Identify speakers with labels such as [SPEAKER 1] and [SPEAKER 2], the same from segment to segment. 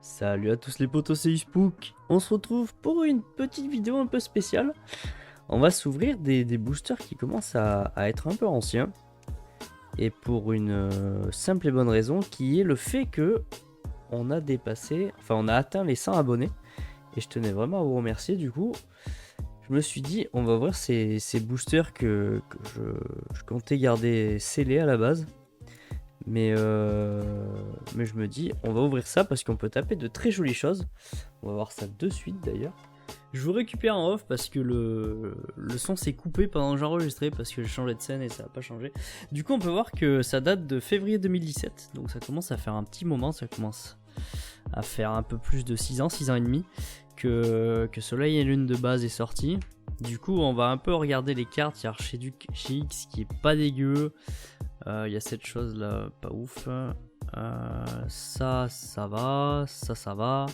[SPEAKER 1] Salut à tous les potos, c'est Spook. On se retrouve pour une petite vidéo un peu spéciale. On va s'ouvrir des boosters qui commencent à être un peu anciens. Et pour une simple et bonne raison qui est le fait que on a dépassé, enfin on a atteint les 100 abonnés. Et je tenais vraiment à vous remercier du coup. Je me suis dit on va ouvrir ces boosters que je comptais garder scellés à la base. Mais je me dis, on va ouvrir ça parce qu'on peut taper de très jolies choses. On va voir ça de suite d'ailleurs. Je vous récupère en off parce que le son s'est coupé pendant que j'enregistrais parce que j'ai changé de scène et ça n'a pas changé. Du coup, on peut voir que ça date de février 2017. Donc ça commence à faire un petit moment, ça commence à faire un peu plus de 6 ans, 6 ans et demi que Soleil et Lune de base est sorti. Du coup, on va un peu regarder les cartes. Il y a Archiduc GX qui est pas dégueu. Il y a cette chose là, pas ouf. Ça va. Ça va.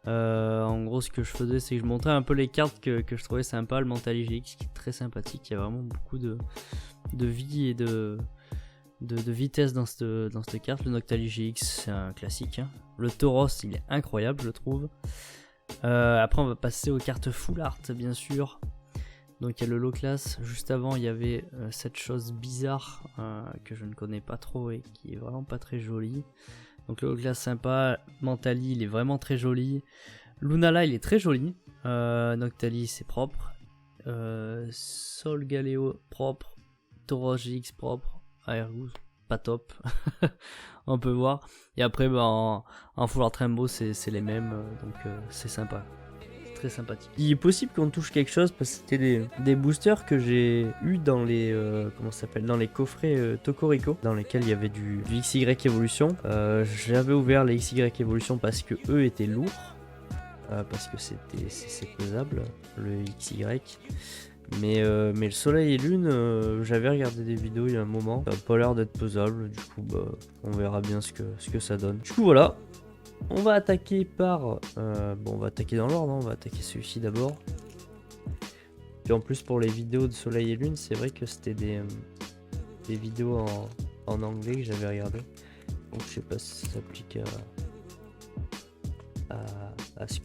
[SPEAKER 1] En gros, ce que je faisais, c'est que je montrais un peu les cartes que je trouvais sympa. Le Mentali GX qui est très sympathique. Il y a vraiment beaucoup de vie et de vitesse dans cette carte. Le Noctali GX, c'est un classique. Hein. Le Tauros, il est incroyable, je trouve. Après, on va passer aux cartes Full Art, bien sûr. Donc il y a le low class, juste avant il y avait cette chose bizarre que je ne connais pas trop et qui est vraiment pas très jolie. Donc le low class sympa, Mentali il est vraiment très joli, Lunala il est très joli, Noctali c'est propre, Sol Galeo propre, Tauros GX propre, Aergus pas top, on peut voir. Et après en Full Art Rainbow c'est les mêmes, donc c'est sympa. Très sympathique. Il est possible qu'on touche quelque chose parce que c'était des boosters que j'ai eu dans les comment ça s'appelle, dans les coffrets Tocorico dans lesquels il y avait du XY Evolution. J'avais ouvert les XY Evolution parce que eux étaient lourds, parce que c'est pesable le XY. Mais le Soleil et Lune, j'avais regardé des vidéos il y a un moment, ça n'a pas l'air d'être pesable. Du coup on verra bien ce que ça donne. Du coup voilà. On va attaquer par... on va attaquer dans l'ordre, hein. On va attaquer celui-ci d'abord. Puis en plus pour les vidéos de Soleil et Lune, c'est vrai que c'était des vidéos en anglais que j'avais regardé. Donc je sais pas si ça s'applique à ce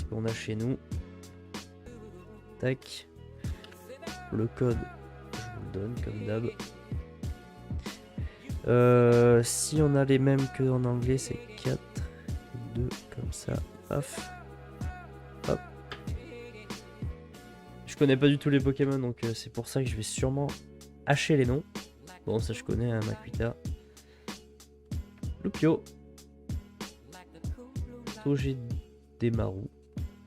[SPEAKER 1] qu'on a chez nous. Tac. Le code, je vous le donne comme d'hab. Si on a les mêmes que en anglais, c'est 4. Comme ça, paf, hop. Je connais pas du tout les Pokémon, donc c'est pour ça que je vais sûrement hacher les noms. Bon, ça je connais, hein, Makuita, Lupio, Togedemaru.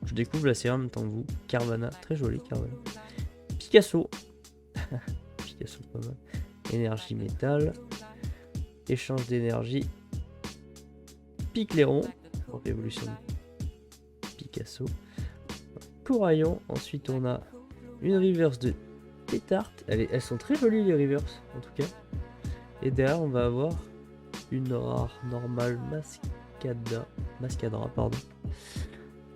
[SPEAKER 1] Je découvre la série en même temps que vous. Carvana, très joli Carvana. Picasso, Picasso pas mal. Énergie métal, échange d'énergie. Picléron. Évolution de Picasso. Coraillon. Ensuite on a une reverse de Tétart. Elles sont très jolies les reverse en tout cas. Et derrière on va avoir une rare normale Mascadra pardon.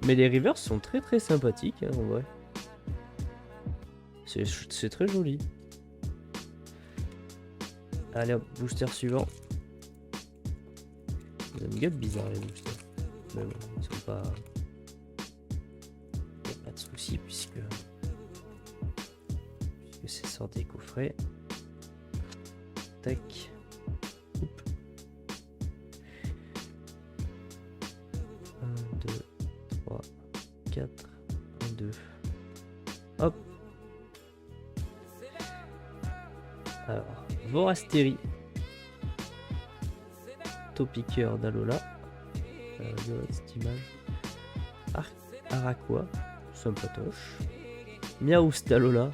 [SPEAKER 1] Mais les reverse sont très très sympathiques hein, en vrai. C'est très joli. Allez hop, booster suivant. Ils ont une gueule bizarre les boosters. Mais bon, ils sont pas... Il n'y a pas de souci puisque c'est sur des coffrets. Tac. Oup. 1, 2, 3, 4, 1, 2. Hop. Alors, Vorasteri. Topiqueur d'Alola. Cette image. Araqua, sympatoche. Miaous d'Alola,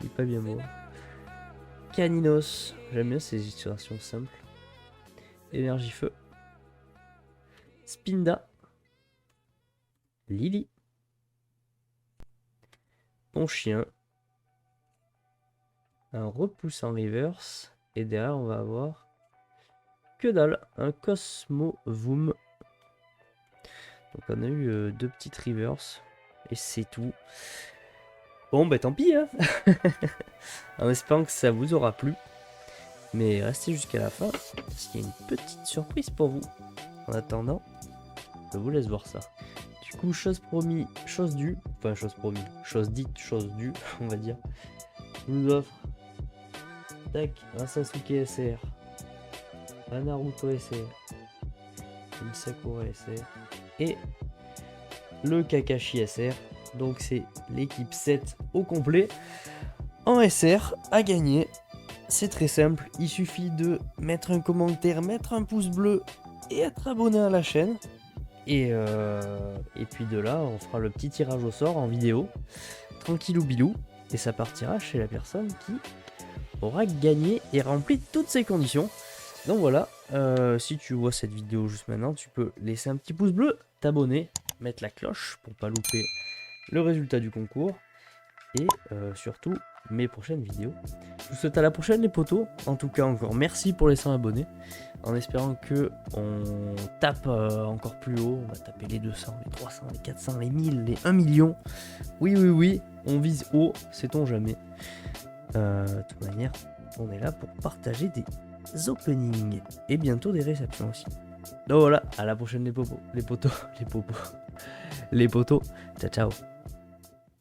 [SPEAKER 1] il est pas bien beau. Caninos, j'aime bien ces illustrations simples. Énergie feu. Spinda. Lily. Mon chien. Un repousse en reverse. Et derrière on va avoir que dalle, un Cosmo Voom. Donc on a eu deux petites reverse et c'est tout. Bon bah tant pis hein. En espérant que ça vous aura plu. Mais restez jusqu'à la fin parce qu'il y a une petite surprise pour vous. En attendant, je vous laisse voir ça. Du coup, chose promis, chose due. Enfin, chose promis, chose dite, chose due, on va dire. Je vous offre tac, un Sasuke SR, un Naruto SR, une Sakura SR et le Kakashi SR. Donc c'est l'équipe 7 au complet en SR à gagner. C'est très simple, il suffit de mettre un commentaire, mettre un pouce bleu et être abonné à la chaîne. Et puis de là, on fera le petit tirage au sort en vidéo, tranquillou bilou, et ça partira chez la personne qui aura gagné et rempli toutes ces conditions. Donc voilà, si tu vois cette vidéo juste maintenant, tu peux laisser un petit pouce bleu, t'abonner, mettre la cloche pour pas louper le résultat du concours et surtout mes prochaines vidéos. Je vous souhaite à la prochaine les potos. En tout cas encore merci pour les 100 abonnés, en espérant que on tape encore plus haut. On va taper les 200, les 300, les 400, les 1000, les 1 million. Oui, on vise haut, sait-on jamais. De toute manière, on est là pour partager des openings et bientôt des réceptions aussi. Donc voilà, à la prochaine les potos, les potos. Ciao ciao.